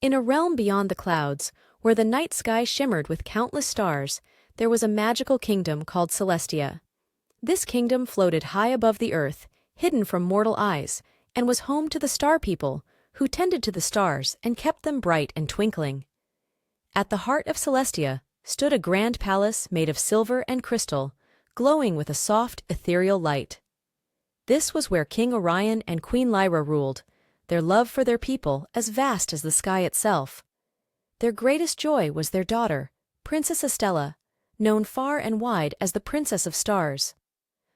In a realm beyond the clouds, where the night sky shimmered with countless stars, there was a magical kingdom called Celestia. This kingdom floated high above the earth, hidden from mortal eyes, and was home to the star people, who tended to the stars and kept them bright and twinkling. At the heart of Celestia stood a grand palace made of silver and crystal, glowing with a soft, ethereal light. This was where King Orion and Queen Lyra ruled, their love for their people as vast as the sky itself. Their greatest joy was their daughter, Princess Estella, known far and wide as the Princess of Stars.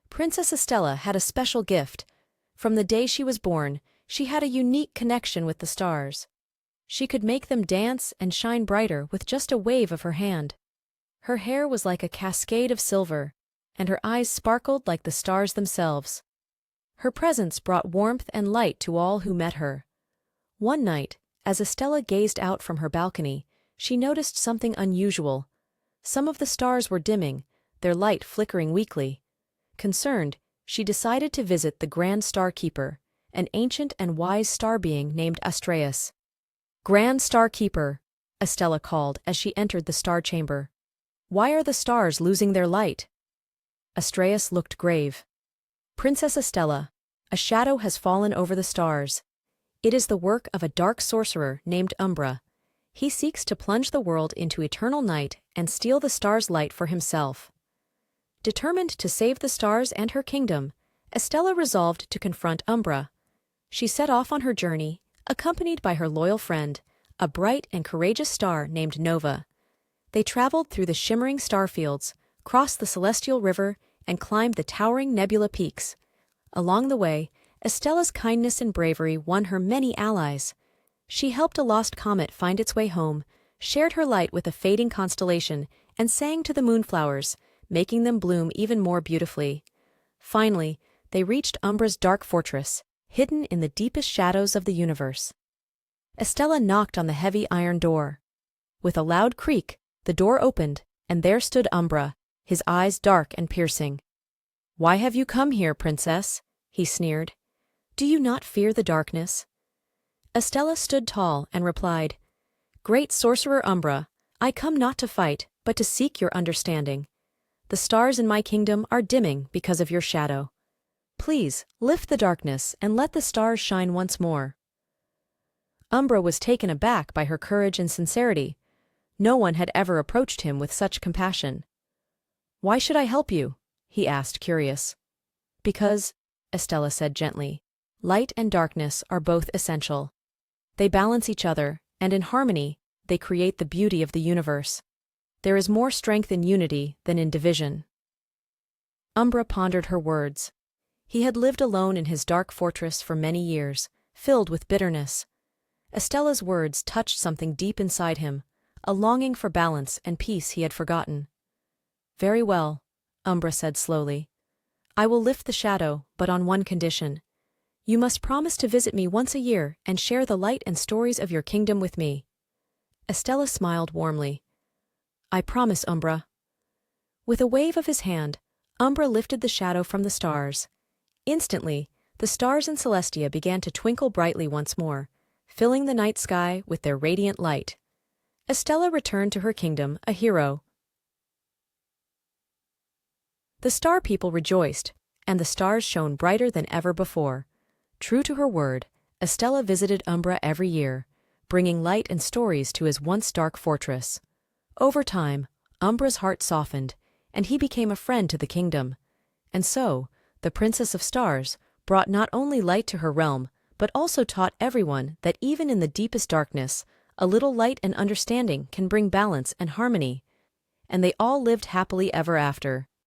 Princess Estella had a special gift. From the day she was born, she had a unique connection with the stars. She could make them dance and shine brighter with just a wave of her hand. Her hair was like a cascade of silver, and her eyes sparkled like the stars themselves. Her presence brought warmth and light to all who met her. One night, as Estella gazed out from her balcony, she noticed something unusual. Some of the stars were dimming, their light flickering weakly. Concerned, she decided to visit the Grand Star Keeper, an ancient and wise star being named Astræus. "Grand Star Keeper," Estella called as she entered the star chamber. "Why are the stars losing their light?" Astræus looked grave. "Princess Estella, a shadow has fallen over the stars. It is the work of a dark sorcerer named Umbra. He seeks to plunge the world into eternal night and steal the stars' light for himself." Determined to save the stars and her kingdom, Estella resolved to confront Umbra. She set off on her journey, accompanied by her loyal friend, a bright and courageous star named Nova. They traveled through the shimmering star fields, crossed the celestial river, and climbed the towering nebula peaks. Along the way, Estella's kindness and bravery won her many allies. She helped a lost comet find its way home, shared her light with a fading constellation, and sang to the moonflowers, making them bloom even more beautifully. Finally, they reached Umbra's dark fortress, hidden in the deepest shadows of the universe. Estella knocked on the heavy iron door. With a loud creak, the door opened, and there stood Umbra, his eyes dark and piercing. "Why have you come here, princess?" he sneered. "Do you not fear the darkness?" Estella stood tall and replied, "Great sorcerer Umbra, I come not to fight, but to seek your understanding. The stars in my kingdom are dimming because of your shadow. Please, lift the darkness and let the stars shine once more." Umbra was taken aback by her courage and sincerity. No one had ever approached him with such compassion. "Why should I help you?" he asked, curious. "Because," Estella said gently, "light and darkness are both essential. They balance each other, and in harmony, they create the beauty of the universe. There is more strength in unity than in division." Umbra pondered her words. He had lived alone in his dark fortress for many years, filled with bitterness. Estella's words touched something deep inside him, a longing for balance and peace he had forgotten. "Very well," Umbra said slowly. "I will lift the shadow, but on one condition. You must promise to visit me once a year and share the light and stories of your kingdom with me." Estella smiled warmly. "I promise, Umbra." With a wave of his hand, Umbra lifted the shadow from the stars. Instantly, the stars in Celestia began to twinkle brightly once more, filling the night sky with their radiant light. Estella returned to her kingdom a hero. The star people rejoiced, and the stars shone brighter than ever before. True to her word, Estella visited Umbra every year, bringing light and stories to his once dark fortress. Over time, Umbra's heart softened, and he became a friend to the kingdom. And so, the Princess of Stars brought not only light to her realm, but also taught everyone that even in the deepest darkness, a little light and understanding can bring balance and harmony. And they all lived happily ever after.